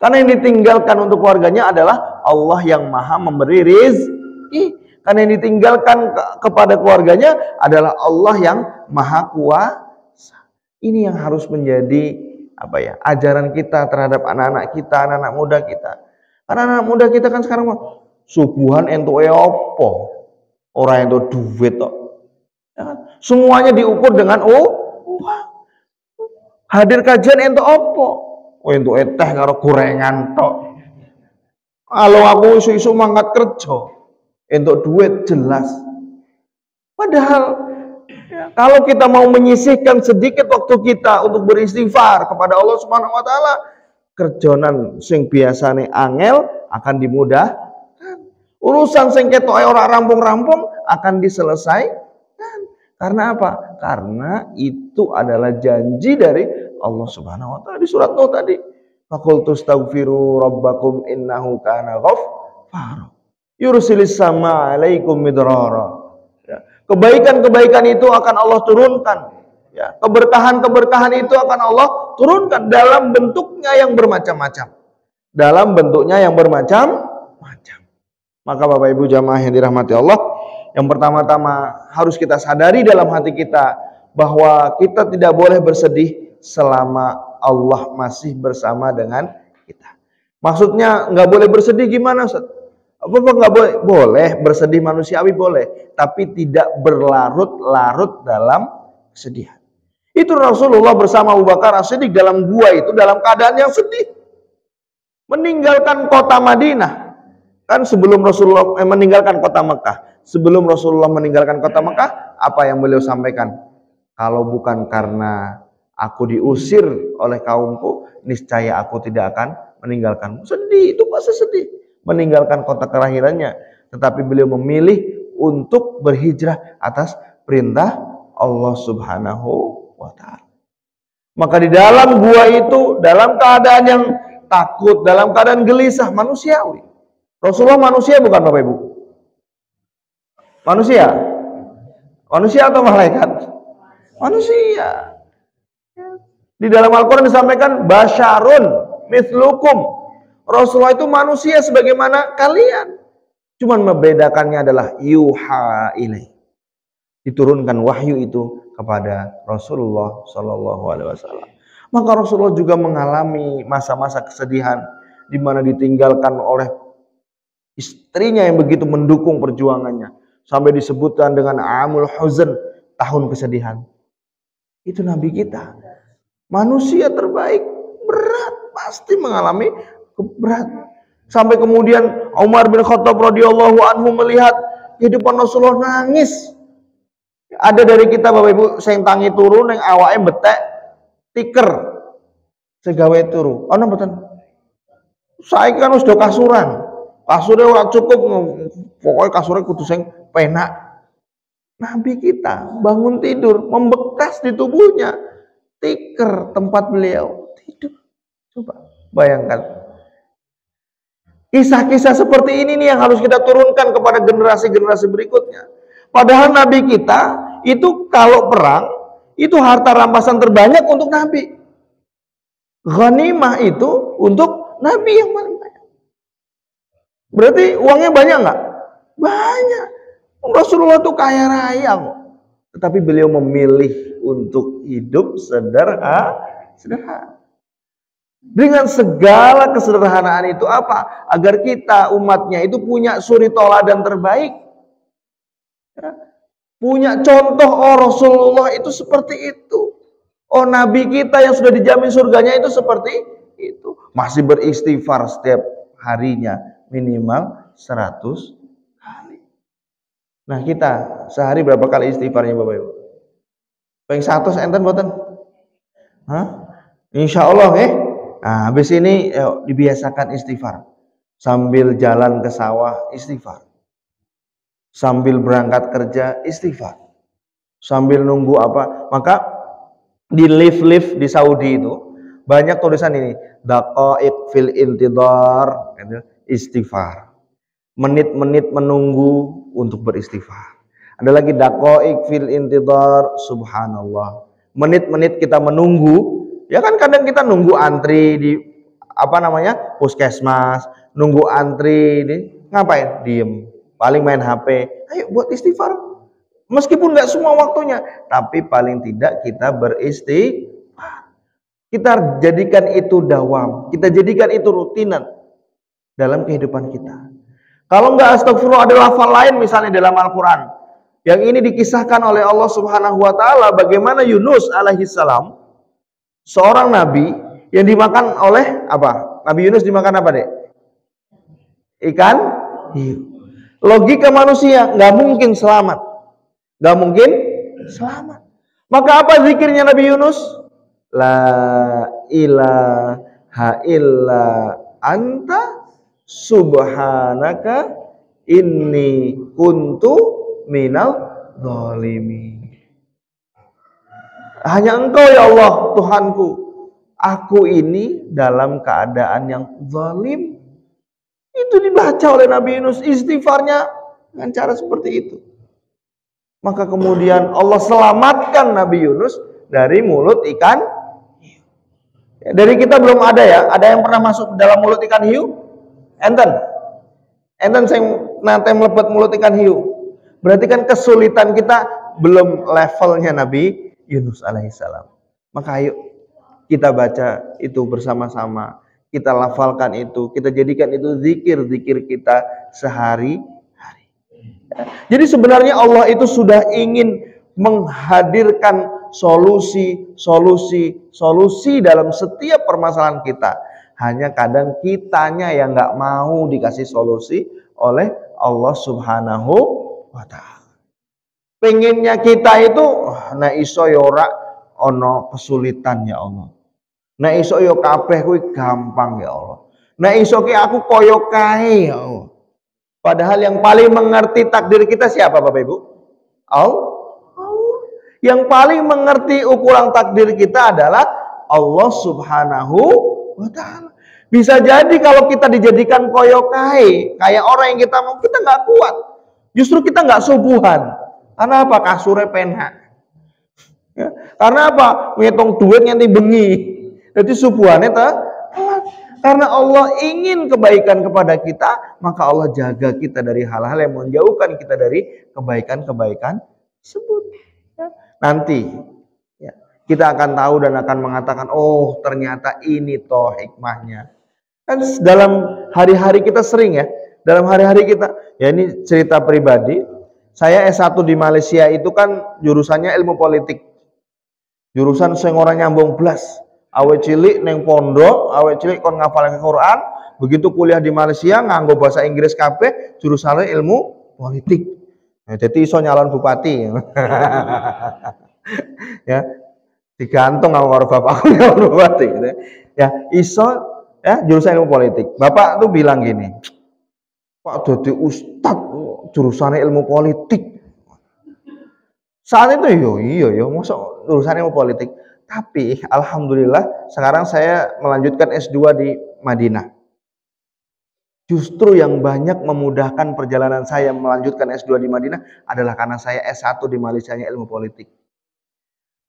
B: Karena yang ditinggalkan untuk keluarganya adalah Allah yang maha memberi rezeki. Karena yang ditinggalkan kepada keluarganya adalah Allah yang maha kuasa. Ini yang harus menjadi ajaran kita terhadap anak-anak kita, anak-anak muda kita. Karena anak muda kita kan sekarang subuhan entuk opo, orang entuk duit kok. Ya kan? Semuanya diukur dengan uang. Hadir kajian entuk opo? Oh entuk teh karo gorengan tok. Kalau aku isu-isu mangkat kerja, entuk duit jelas. Padahal kalau kita mau menyisihkan sedikit waktu kita untuk beristighfar kepada Allah Subhanahu wa taala, kerjonan sing biasane angel akan dimudahkan. Urusan sing ketoke ora rampung-rampung akan diselesaikan. Karena apa? Karena itu adalah janji dari Allah Subhanahu wa taala di surat Nuh tadi. Faqultu astaghfiru rabbakum innahu kana ghaffara. Yursilis sama 'alaikum midrara. Ya. Kebaikan-kebaikan itu akan Allah turunkan. Ya. Keberkahan-keberkahan itu akan Allah turunkan dalam bentuknya yang bermacam-macam. Dalam bentuknya yang bermacam-macam. Maka Bapak Ibu jamaah yang dirahmati Allah, yang pertama-tama harus kita sadari dalam hati kita bahwa kita tidak boleh bersedih selama Allah masih bersama dengan kita. Maksudnya nggak boleh bersedih gimana, Ustaz? Apa nggak boleh? Boleh bersedih manusiawi boleh, tapi tidak berlarut-larut dalam kesedihan. Itu Rasulullah bersama Abu Bakar As-Siddiq dalam gua itu dalam keadaan yang sedih, meninggalkan kota Madinah. Kan sebelum Rasulullah meninggalkan kota Mekah, sebelum Rasulullah meninggalkan kota Mekah, apa yang beliau sampaikan? Kalau bukan karena aku diusir oleh kaumku, niscaya aku tidak akan meninggalkanmu. Sedih, itu pasti sedih. Meninggalkan kota kelahirannya. Tetapi beliau memilih untuk berhijrah atas perintah Allah Subhanahu wa ta'ala. Maka di dalam gua itu, dalam keadaan yang takut, dalam keadaan gelisah, manusiawi. Rasulullah manusia bukan Bapak Ibu? Manusia? Manusia atau malaikat? Manusia. Di dalam Al-Quran disampaikan basyarun mithlukum. Rasulullah itu manusia sebagaimana kalian. Cuman membedakannya adalah yuha ilaih. Diturunkan wahyu itu kepada Rasulullah Shallallahu Alaihi Wasallam. Maka Rasulullah juga mengalami masa-masa kesedihan di mana ditinggalkan oleh istrinya yang begitu mendukung perjuangannya, sampai disebutkan dengan amul huzn, tahun kesedihan. Itu Nabi kita, manusia terbaik, berat, pasti mengalami berat. Sampai kemudian Umar bin Khattab radhiyallahu anhu melihat kehidupan Rasulullah nangis. Ada dari kita Bapak Ibu sing tangi turu ning awake betek tiker segawe turu. Ana mboten? Saiki kan wis do kasuran. Kasure ora cukup, pokoknya kasure kudu sing penak. Nabi kita bangun tidur membekas di tubuhnya tiker tempat beliau tidur. Coba bayangkan. Kisah-kisah seperti ini nih yang harus kita turunkan kepada generasi-generasi berikutnya. Padahal Nabi kita itu kalau perang, itu harta rampasan terbanyak untuk Nabi. Ghanimah itu untuk Nabi yang paling banyak. Berarti uangnya banyak nggak? Banyak. Rasulullah itu kaya raya kok. Tetapi beliau memilih untuk hidup sederhana. Dengan segala kesederhanaan itu apa? Agar kita umatnya itu punya suri toladan terbaik. Ya. Punya contoh, oh Rasulullah itu seperti itu. Oh Nabi kita yang sudah dijamin surganya itu seperti itu. Masih beristighfar setiap harinya minimal 100 kali. Nah kita sehari berapa kali istighfarnya Bapak Ibu? Peng 100 enten boten? Hah? Insya Allah Nah, habis ini dibiasakan istighfar. Sambil jalan ke sawah, istighfar. Sambil berangkat kerja, istighfar. Sambil nunggu apa? Maka di lift di Saudi itu banyak tulisan ini, daqaiq fil intidhar, istighfar. Menit-menit menunggu untuk beristighfar. Ada lagi daqaiq fil intidhar, subhanallah. Menit-menit kita menunggu. Ya kan kadang kita nunggu antri di puskesmas, nunggu antri di ngapain? Diem, paling main HP. Ayo buat istighfar. Meskipun nggak semua waktunya, tapi paling tidak kita beristighfar. Kita jadikan itu dawam, kita jadikan itu rutinan dalam kehidupan kita. Kalau nggak astagfirullah, ada lafal lain misalnya dalam Al-Quran. Yang ini dikisahkan oleh Allah Subhanahu Wa Taala bagaimana Yunus alaihissalam, seorang nabi yang dimakan oleh apa? Nabi Yunus dimakan apa dek? Ikan hiu. Logika manusia nggak mungkin selamat, nggak mungkin selamat. Maka apa zikirnya Nabi Yunus? La ilaha illa anta subhanaka inni kuntu minal zalimin. Hanya Engkau ya Allah Tuhanku, aku ini dalam keadaan yang zalim. Itu dibaca oleh Nabi Yunus, istighfarnya dengan cara seperti itu. Maka kemudian Allah selamatkan Nabi Yunus dari mulut ikan hiu. Dari kita belum ada ya, ada yang pernah masuk dalam mulut ikan hiu? Enten saya nanti melepet mulut ikan hiu. Berarti kan kesulitan kita belum levelnya Nabi Yunus alaihissalam. Maka ayo kita baca itu bersama-sama, kita lafalkan itu, kita jadikan itu zikir-zikir kita sehari-hari. Jadi sebenarnya Allah itu sudah ingin menghadirkan solusi dalam setiap permasalahan kita. Hanya kadang kitanya yang nggak mau dikasih solusi oleh Allah Subhanahu wa Ta'ala. Pengennya kita itu na iso yo ora ana kesulitan ya Allah. Na iso yo kabeh kuwi gampang ya Allah. Na iso ki aku koyo kae ya Allah. Padahal yang paling mengerti takdir kita siapa Bapak Ibu? Allah. Yang paling mengerti ukuran takdir kita adalah Allah Subhanahu wa Ta'ala. Bisa jadi kalau kita dijadikan koyo kae, kayak orang yang kita mau, kita nggak kuat. Justru kita nggak subuhan. Karena apa? Kasure penak. Ya. Karena apa? Ngitung duit nganti bengi. Jadi subuhannya telat. Karena Allah ingin kebaikan kepada kita, maka Allah jaga kita dari hal-hal yang menjauhkan kita dari kebaikan-kebaikan tersebut. Ya. Nanti ya, kita akan tahu dan akan mengatakan, oh ternyata ini toh hikmahnya. Kan dalam hari-hari kita sering ya, dalam hari-hari kita, ya ini cerita pribadi. Saya S1 di Malaysia itu kan jurusannya ilmu politik. Jurusan sing ora nyambung blas. Awe cilik neng pondok, awe cilik kon ngafalke Quran, begitu kuliah di Malaysia nganggo bahasa Inggris kabeh, jurusannya ilmu politik. Jadi iso nyalon bupati. Ya, digantung aku karo bapakku nyalon bupati gitu. Ya, iso ya jurusan ilmu politik. Bapak tuh bilang gini, Pak jadi ustadz jurusannya ilmu politik. Saat itu iya masa jurusan ilmu politik. Tapi alhamdulillah sekarang saya melanjutkan S2 di Madinah. Justru yang banyak memudahkan perjalanan saya melanjutkan S2 di Madinah adalah karena saya S1 di Malaysianya ilmu politik.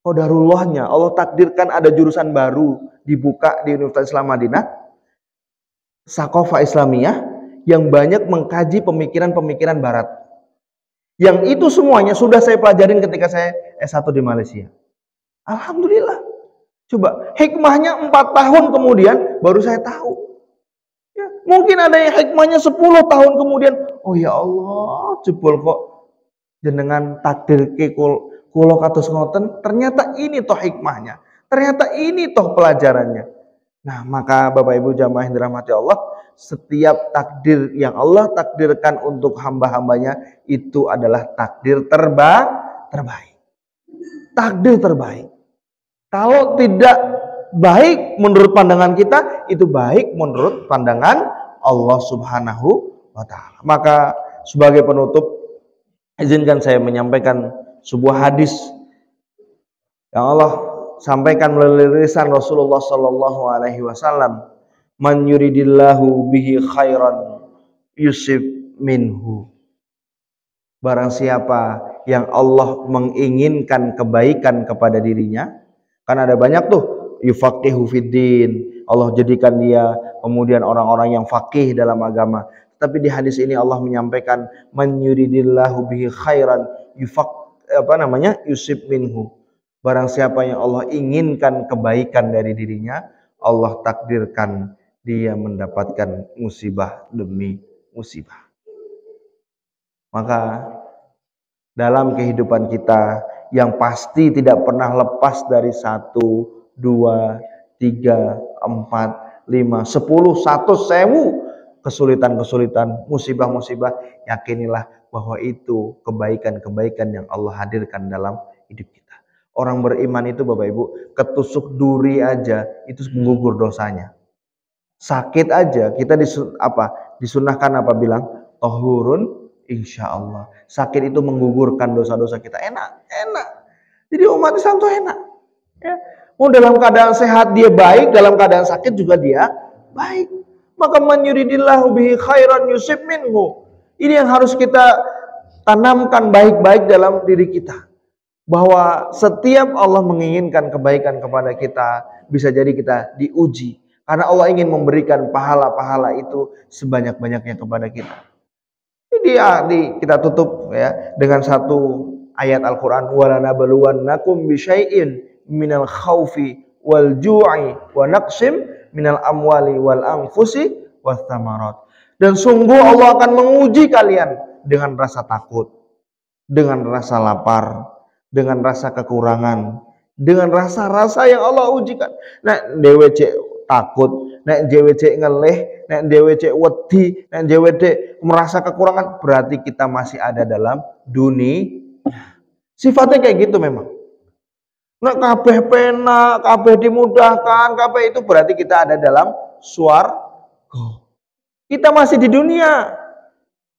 B: Qadarullahnya Allah takdirkan ada jurusan baru dibuka di Universitas Islam Madinah, Saqafah Islamiyah, yang banyak mengkaji pemikiran-pemikiran barat. Yang itu semuanya sudah saya pelajarin ketika saya S1 di Malaysia. Alhamdulillah. Coba hikmahnya 4 tahun kemudian baru saya tahu. Ya, mungkin ada yang hikmahnya 10 tahun kemudian, oh ya Allah, jebol kok jenengan takdir ke kulo kados ngoten, ternyata ini toh hikmahnya. Ternyata ini toh pelajarannya. Nah, maka Bapak Ibu jamaah yang dirahmati Allah, setiap takdir yang Allah takdirkan untuk hamba-hambanya itu adalah takdir terbaik. Takdir terbaik. Kalau tidak baik menurut pandangan kita, itu baik menurut pandangan Allah Subhanahu wa Ta'ala. Maka sebagai penutup, izinkan saya menyampaikan sebuah hadis yang Allah sampaikan melalui lisan Rasulullah Sallallahu Alaihi Wasallam. Man yuridillahu bihi khairan yusib minhu. Barang siapa yang Allah menginginkan kebaikan kepada dirinya, kan ada banyak tuh yufaqihu fiddin, Allah jadikan dia kemudian orang-orang yang faqih dalam agama. Tapi di hadis ini Allah menyampaikan man yuridillahu bihi khairan yusib minhu. Barang siapa yang Allah inginkan kebaikan dari dirinya, Allah takdirkan dia mendapatkan musibah demi musibah. Maka dalam kehidupan kita yang pasti tidak pernah lepas dari 1, 2, 3, 4, 5, 10, 100.000 kesulitan-kesulitan, musibah-musibah, yakinilah bahwa itu kebaikan-kebaikan yang Allah hadirkan dalam hidup kita. Orang beriman itu Bapak Ibu, ketusuk duri aja itu menggugur dosanya. Sakit aja kita disunahkan apa bilang? Tahurun insyaallah. Sakit itu menggugurkan dosa-dosa kita. Enak. Jadi umat Islam itu enak. Ya. Mau dalam keadaan sehat dia baik, dalam keadaan sakit juga dia baik. Maka man yuridillahu bihi khairan yusib minhu. Ini yang harus kita tanamkan baik-baik dalam diri kita. Bahwa setiap Allah menginginkan kebaikan kepada kita, bisa jadi kita diuji. Karena Allah ingin memberikan pahala-pahala itu sebanyak-banyaknya kepada kita. Jadi kita tutup ya dengan satu ayat Al-Quran. وَلَنَبْلُوَنَّكُمْ بِشَيْءٍ مِنَ الْخَوْفِ وَالْجُوعِ وَنَقْسِمْ مِنَ الْأَمْوَالِ وَالْأَنْفُسِ وَالثَّمَرَاتِ. Dan sungguh Allah akan menguji kalian dengan rasa takut, dengan rasa lapar, dengan rasa kekurangan, dengan rasa-rasa yang Allah ujikan. Nah, dewe takut, nek dhewe ngeleh, nek dhewe wedi, nek dhewe merasa kekurangan, berarti kita masih ada dalam dunia. Sifatnya kayak gitu memang. Nek kabeh penak, kabeh dimudahkan, kabeh itu berarti kita ada dalam swarga. Kita masih di dunia.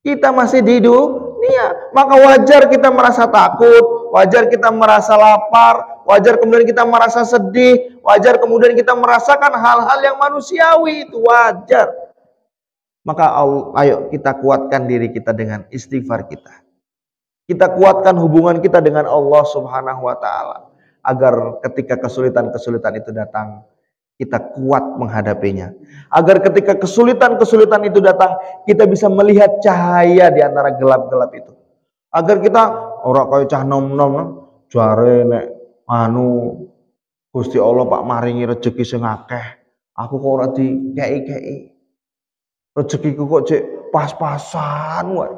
B: Kita masih di dunia. Maka wajar kita merasa takut, wajar kita merasa lapar, wajar kemudian kita merasa sedih, wajar kemudian kita merasakan hal-hal yang manusiawi, itu wajar. Maka ayo kita kuatkan diri kita dengan istighfar kita. Kita kuatkan hubungan kita dengan Allah Subhanahu wa Ta'ala, agar ketika kesulitan-kesulitan itu datang, kita kuat menghadapinya. Agar ketika kesulitan-kesulitan itu datang, kita bisa melihat cahaya di antara gelap-gelap itu. Agar kita ora kaya cah nom-nom jare nek Gusti Allah Pak maringi rezeki sing akeh, aku kok ora dikei-kei. Rezekiku kok cek pas-pasan wae.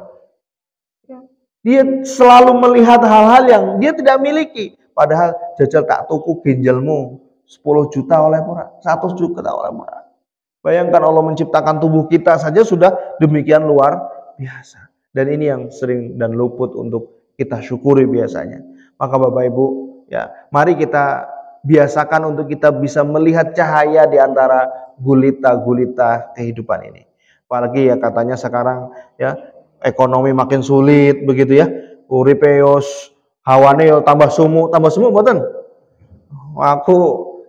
B: Dia selalu melihat hal-hal yang dia tidak miliki. Padahal jajal tak tuku ginjalmu 10 juta oleh murah, 100 juta oleh murah. Bayangkan Allah menciptakan tubuh kita saja sudah demikian luar biasa. Dan ini yang sering dan luput untuk kita syukuri biasanya. Maka Bapak Ibu, ya, mari kita biasakan untuk kita bisa melihat cahaya di antara gulita-gulita kehidupan ini. Apalagi ya katanya sekarang ya ekonomi makin sulit begitu ya. Uripe hawane yo tambah sumuk mboten. Aku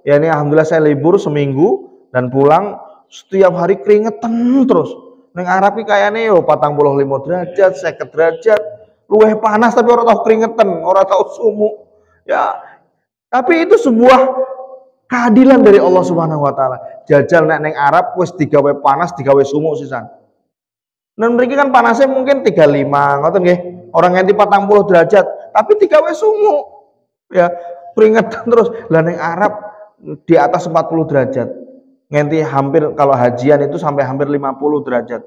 B: ya ini alhamdulillah saya libur seminggu dan pulang setiap hari keringetan terus. Neng Arab iki kayane yo 45 derajat, 50 derajat. Luwih panas tapi ora tau keringetan, ora tau sumuk. Ya, tapi itu sebuah keadilan dari Allah Subhanahu wa taala. Jajal nek neng Arab wis digawe panas, digawe sumuk sisan. Dan mereka kan panasnya mungkin 35, ngoten nggih. Orang nganti 40 derajat, tapi digawe sumuk. Ya, keringetan terus. Lah neng Arab di atas 40 derajat. Nganti hampir kalau hajian itu sampai hampir 50 derajat.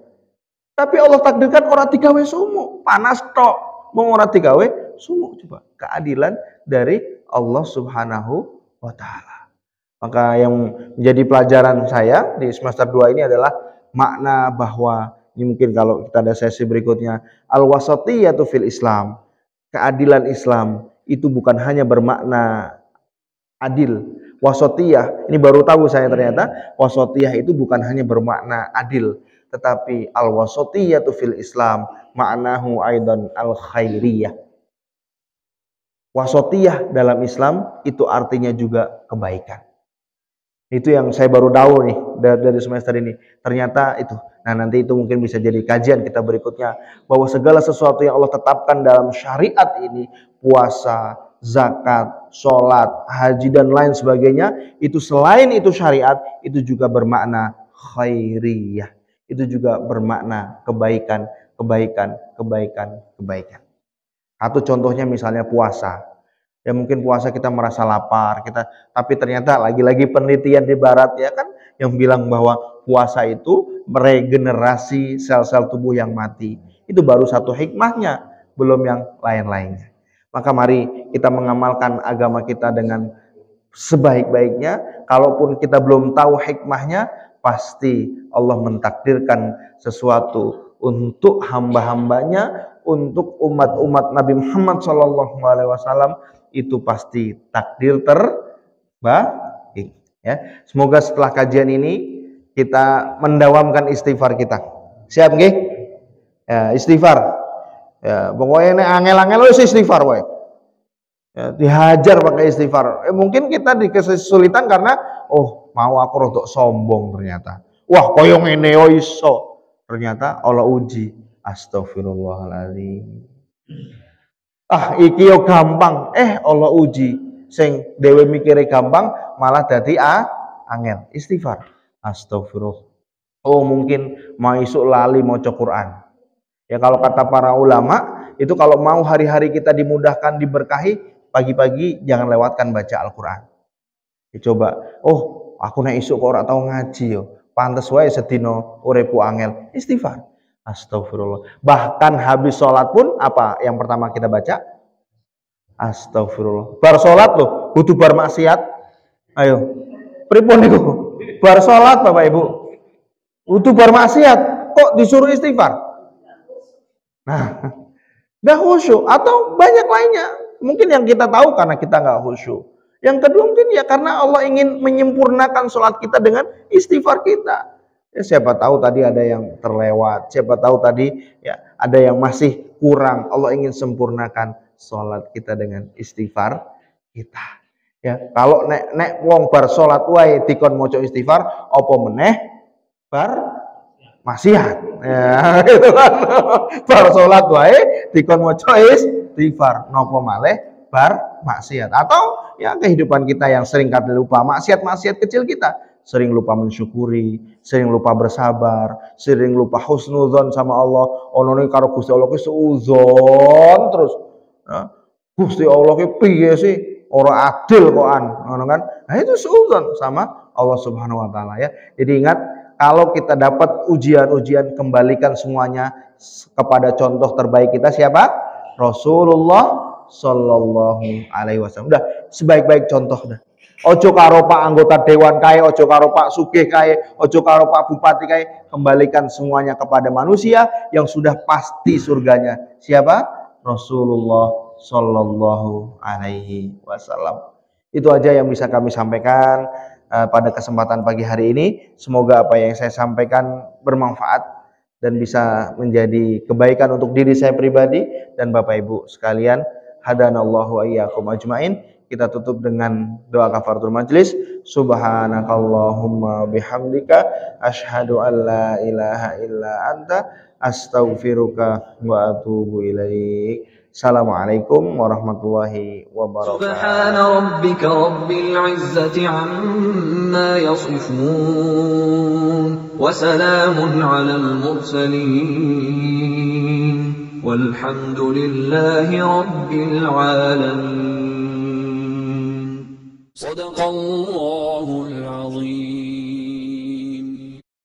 B: Tapi Allah takdirkan orang digawe sumuk, panas tok, mau orang digawe sumuk. Coba keadilan dari Allah Subhanahu wa taala. Maka yang menjadi pelajaran saya di semester 2 ini adalah makna bahwa ini mungkin kalau kita ada sesi berikutnya, al-wasatiyatu fil Islam. Keadilan Islam itu bukan hanya bermakna adil. Wasatiyah, ini baru tahu saya ternyata, wasatiyah itu bukan hanya bermakna adil, tetapi al-wasatiyatu fil Islam ma'nahu aidan al-khairiyah. Wasatiyah dalam Islam itu artinya juga kebaikan. Itu yang saya baru tahu nih dari semester ini. Ternyata itu. Nah, nanti itu mungkin bisa jadi kajian kita berikutnya, bahwa segala sesuatu yang Allah tetapkan dalam syariat ini, puasa, zakat, sholat, haji dan lain sebagainya, itu selain itu syariat, itu juga bermakna khairiyah. Itu juga bermakna kebaikan. Atau contohnya misalnya puasa. Ya mungkin puasa kita merasa lapar, tapi ternyata lagi-lagi penelitian di barat ya kan yang bilang bahwa puasa itu meregenerasi sel-sel tubuh yang mati. Itu baru satu hikmahnya, belum yang lain-lainnya. Maka mari kita mengamalkan agama kita dengan sebaik-baiknya. Kalaupun kita belum tahu hikmahnya, pasti Allah mentakdirkan sesuatu untuk hamba-hambanya, untuk umat-umat Nabi Muhammad SAW, itu pasti takdir terbaik. Ya, semoga setelah kajian ini kita mendawamkan istighfar kita. Siap nggih? Ya, istighfar. Ya, pokoknya ini angel-angel wis istighfar wae. Ya, dihajar pakai istighfar. Mungkin kita kesulitan karena mau aku rodok sombong ternyata. Wah, koyo ngene yo iso. Ternyata Allah uji. Astagfirullahaladzim. Iki yo gampang. Allah uji. Sing dhewe mikire gampang malah dadi angel. Istighfar. Astagfirullah. Mungkin mau isuk lali maca Quran. Ya kalau kata para ulama, itu kalau mau hari-hari kita dimudahkan, diberkahi, pagi-pagi jangan lewatkan baca Al-Quran. Coba, aku nek isuk kok ora tau ngaji yo. Pantes wae sedina uripku angel. Istighfar. Astagfirullah. Bahkan habis sholat pun apa yang pertama kita baca? Astagfirullah. Bar sholat loh, kudu bar maksiat. Ayo. Pripun niku? Bar sholat Bapak Ibu. Kudu bar maksiat, kok disuruh istighfar? Nah, gak khusyuk atau banyak lainnya. Mungkin yang kita tahu karena kita gak khusyuk. Yang kedua mungkin ya karena Allah ingin menyempurnakan sholat kita dengan istighfar kita. Ya, siapa tahu tadi ada yang terlewat, siapa tahu tadi ya ada yang masih kurang. Allah ingin sempurnakan sholat kita dengan istighfar kita. Ya, kalau nek wong bar sholat wae dikon maca istighfar, apa meneh bar maksiat. Ya, gitu kan. Bar sholat wae dikon maca istighfar, napa malih bar maksiat. Atau ya kehidupan kita yang sering kali lupa maksiat-maksiat kecil kita. Sering lupa mensyukuri, sering lupa bersabar, sering lupa husnudzon sama Allah. Ono karo Gusti Allah ki suudzon terus. Nah, Gusti Allah ki piye sih? Ora adil kokan, ngono kan? Nah, itu suudzon sama Allah Subhanahu wa taala ya. Jadi ingat, kalau kita dapat ujian-ujian, kembalikan semuanya kepada contoh terbaik kita siapa? Rasulullah Sallallahu Alaihi Wasallam. Udah sebaik-baik contoh dah. Ojo karo Pak anggota dewan kae, ojo karo Pak sugih kae, ojo karo Pak bupati kae. Kembalikan semuanya kepada manusia yang sudah pasti surganya. Siapa? Rasulullah Shallallahu Alaihi Wasallam. Itu aja yang bisa kami sampaikan pada kesempatan pagi hari ini. Semoga apa yang saya sampaikan bermanfaat dan bisa menjadi kebaikan untuk diri saya pribadi dan Bapak Ibu sekalian. Hadanallahu wa iyyakum ajmain. Kita tutup dengan doa kafaratul majlis. Subhanakallahumma bihamdika asyhadu an la ilaha illa anta astaghfiruka wa atubu ilaik. Assalamualaikum warahmatullahi wabarakatuh.
A: Subhana rabbika rabbil izzati amma yasifun wa salamun alal mursalin walhamdulillahi rabbil alamin. Sadaqallahul